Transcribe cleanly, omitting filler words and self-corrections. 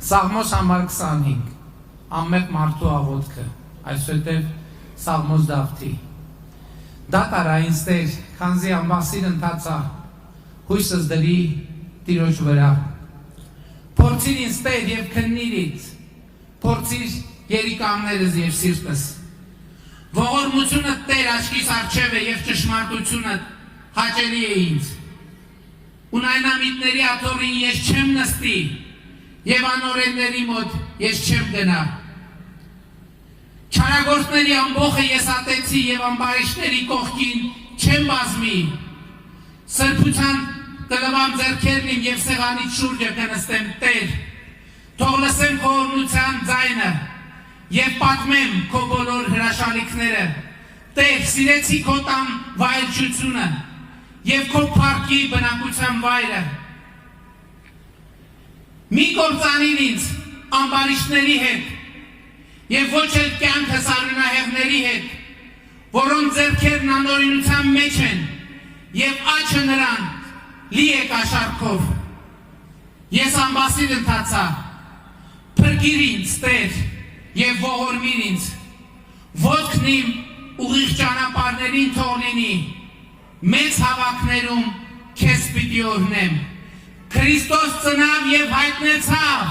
Սաղմոս համար 25, ամմեկ մարդու աղոտքը, այսուհետև Սաղմոս Դավթի։ Դա տարա ինձ Տեր, քանզի ամբասիր ընթացա, հույսս դրի Տիրոջ վրա։ Փորձիր ինձ Տեր և քննիր ինձ, փորձիր երիկամներս և սիրտս։ Ողորմությունը Տեր աչքիս առջև է և ճշմարտությունը հաճելի է ինձ։ Ունայնամիտների աթոռին ես չեմ նստի և անօրենների մոտ ես չեմ գնա։ Չարագործների ամբոխը ես ատեցի և ամբարիշտների կողքին չեմ բազմի։ Սրբության կլվամ ձեռքերն իմ և սեղանից շուրջը կնստեմ Տեր, թող լսեմ քո օրհնության ձայնը և պատմեմ քո բոլոր հրաշալիքները։ Տեր, սիրեցի քո տան վայելչությունը և քո փառքի բնակության վայրը։ Մի կործանիր ինձ ամբարիշտների հետ և ոչ էլ կյանքս արյունահեղների հետ, որոնց ձեռքերն անօրինության մեջ են և աչքը նրան լի է կաշառքով։ Ես ամբասիր ընթացա, փրկիր ինձ Տեր և ողորմիր ինձ, ոտքն իմ ուղիղ ճանապարհներին թող լինի, մեծ հավաքներում քեզ պիտի օրհնեմ։ Քրիստոս ծնավ և հայտնեցավ